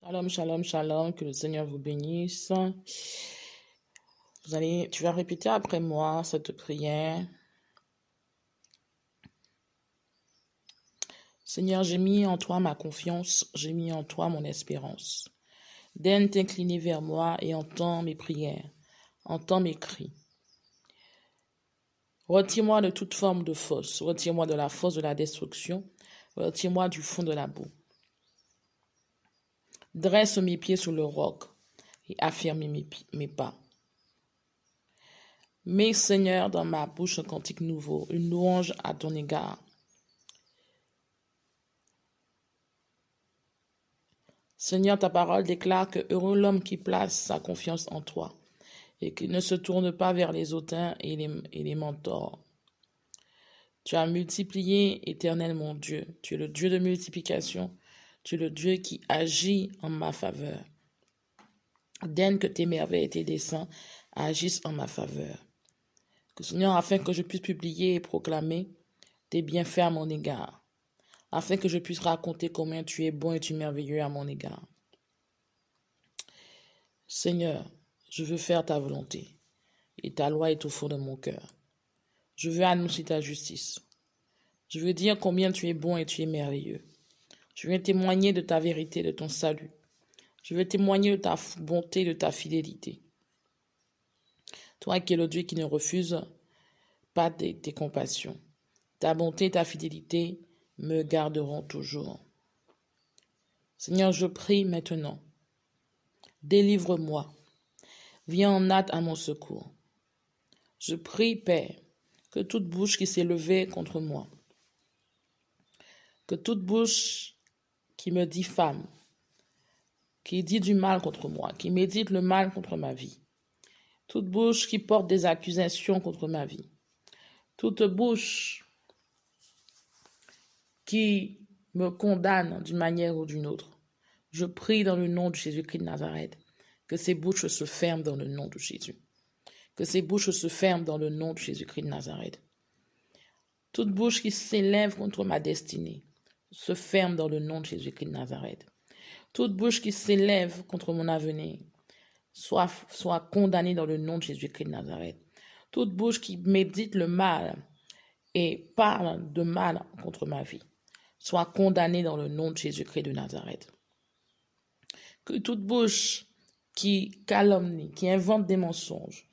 Shalom, shalom, shalom, que le Seigneur vous bénisse. Tu vas répéter après moi cette prière. Seigneur, j'ai mis en toi ma confiance, j'ai mis en toi mon espérance. Daigne t'incliner vers moi et entends mes prières, entends mes cris. Retire-moi de toute forme de fosse, retire-moi de la fosse de la destruction, retire-moi du fond de la boue. Dresse mes pieds sur le roc et affirme mes pas. Mets, Seigneur, dans ma bouche un cantique nouveau, une louange à ton égard. Seigneur, ta parole déclare que heureux l'homme qui place sa confiance en toi et qui ne se tourne pas vers les hautains et les mentors. Tu as multiplié, Éternel mon Dieu. Tu es le Dieu de multiplication. Tu es le Dieu qui agit en ma faveur. Daigne que tes merveilles et tes desseins agissent en ma faveur. Que Seigneur, afin que je puisse publier et proclamer tes bienfaits à mon égard, afin que je puisse raconter combien tu es bon et tu es merveilleux à mon égard. Seigneur, je veux faire ta volonté, et ta loi est au fond de mon cœur. Je veux annoncer ta justice. Je veux dire combien tu es bon et tu es merveilleux. Je veux témoigner de ta vérité, de ton salut. Je veux témoigner de ta bonté, de ta fidélité. Toi qui es le Dieu qui ne refuse pas tes compassions. Ta bonté et ta fidélité me garderont toujours. Seigneur, je prie maintenant. Délivre-moi. Viens en hâte à mon secours. Je prie, Père, que toute bouche qui s'est levée contre moi, que toute bouche qui me diffame, qui dit du mal contre moi, qui médite le mal contre ma vie, toute bouche qui porte des accusations contre ma vie, toute bouche qui me condamne d'une manière ou d'une autre, je prie dans le nom de Jésus-Christ de Nazareth, que ces bouches se ferment dans le nom de Jésus. Que ces bouches se ferment dans le nom de Jésus-Christ de Nazareth. Toute bouche qui s'élève contre ma destinée se ferme dans le nom de Jésus-Christ de Nazareth. Toute bouche qui s'élève contre mon avenir soit condamnée dans le nom de Jésus-Christ de Nazareth. Toute bouche qui médite le mal et parle de mal contre ma vie soit condamnée dans le nom de Jésus-Christ de Nazareth. Que toute bouche qui calomnie, qui invente des mensonges,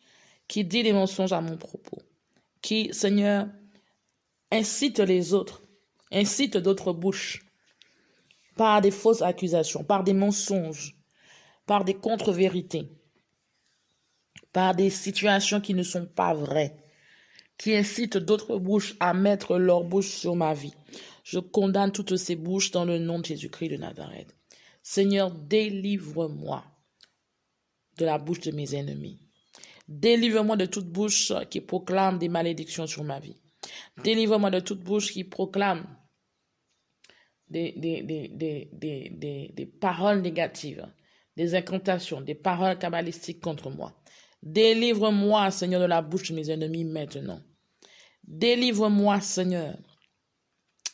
qui dit des mensonges à mon propos, qui, Seigneur, incite les autres, incite d'autres bouches par des fausses accusations, par des mensonges, par des contre-vérités, par des situations qui ne sont pas vraies, qui incitent d'autres bouches à mettre leur bouche sur ma vie. Je condamne toutes ces bouches dans le nom de Jésus-Christ de Nazareth. Seigneur, délivre-moi de la bouche de mes ennemis. Délivre-moi de toute bouche qui proclame des malédictions sur ma vie. Délivre-moi de toute bouche qui proclame des paroles négatives, des incantations, des paroles kabbalistiques contre moi. Délivre-moi, Seigneur, de la bouche de mes ennemis maintenant. Délivre-moi, Seigneur,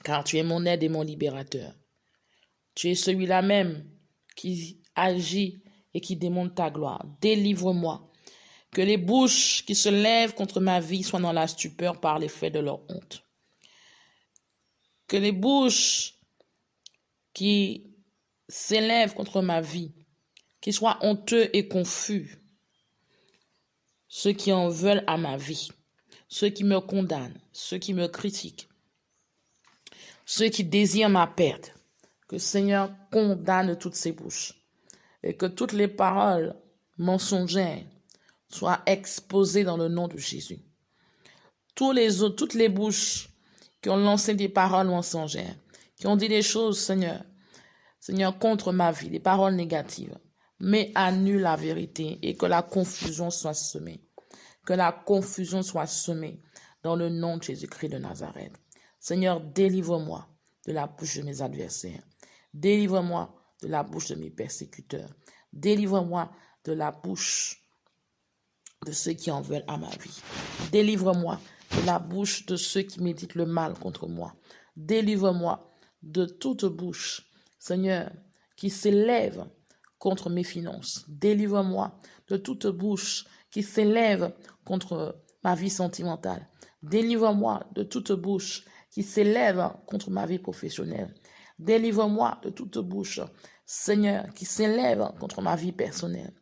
car tu es mon aide et mon libérateur. Tu es celui-là même qui agit et qui démontre ta gloire. Délivre-moi. Que les bouches qui se lèvent contre ma vie soient dans la stupeur par l'effet de leur honte. Que les bouches qui s'élèvent contre ma vie, qui soient honteux et confus, ceux qui en veulent à ma vie, ceux qui me condamnent, ceux qui me critiquent, ceux qui désirent ma perte, que Seigneur condamne toutes ces bouches et que toutes les paroles mensongères soient exposées dans le nom de Jésus. Toutes les bouches qui ont lancé des paroles mensongères, qui ont dit des choses, Seigneur, contre ma vie, des paroles négatives, mais annule la vérité et que la confusion soit semée. Que la confusion soit semée dans le nom de Jésus-Christ de Nazareth. Seigneur, délivre-moi de la bouche de mes adversaires. Délivre-moi de la bouche de mes persécuteurs. Délivre-moi de la bouche de ceux qui en veulent à ma vie. Délivre-moi de la bouche de ceux qui méditent le mal contre moi. Délivre-moi de toute bouche, Seigneur, qui s'élève contre mes finances. Délivre-moi de toute bouche qui s'élève contre ma vie sentimentale. Délivre-moi de toute bouche qui s'élève contre ma vie professionnelle. Délivre-moi de toute bouche, Seigneur, qui s'élève contre ma vie personnelle.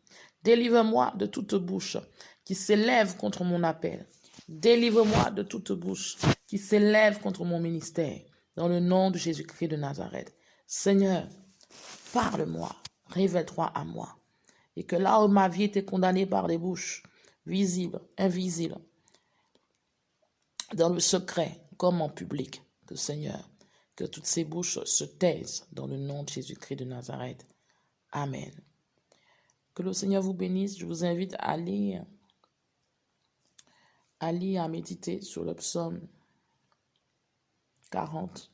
Délivre-moi de toute bouche qui s'élève contre mon appel. Délivre-moi de toute bouche qui s'élève contre mon ministère. Dans le nom de Jésus-Christ de Nazareth. Seigneur, parle-moi, révèle-toi à moi. Et que là où ma vie était condamnée par les bouches, visibles, invisibles, dans le secret comme en public, que Seigneur, que toutes ces bouches se taisent dans le nom de Jésus-Christ de Nazareth. Amen. Que le Seigneur vous bénisse. Je vous invite à lire, à méditer sur le psaume 40.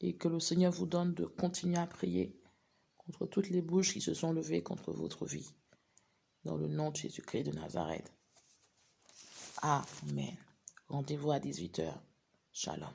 Et que le Seigneur vous donne de continuer à prier contre toutes les bouches qui se sont levées contre votre vie. Dans le nom de Jésus-Christ de Nazareth. Amen. Rendez-vous à 18h. Shalom.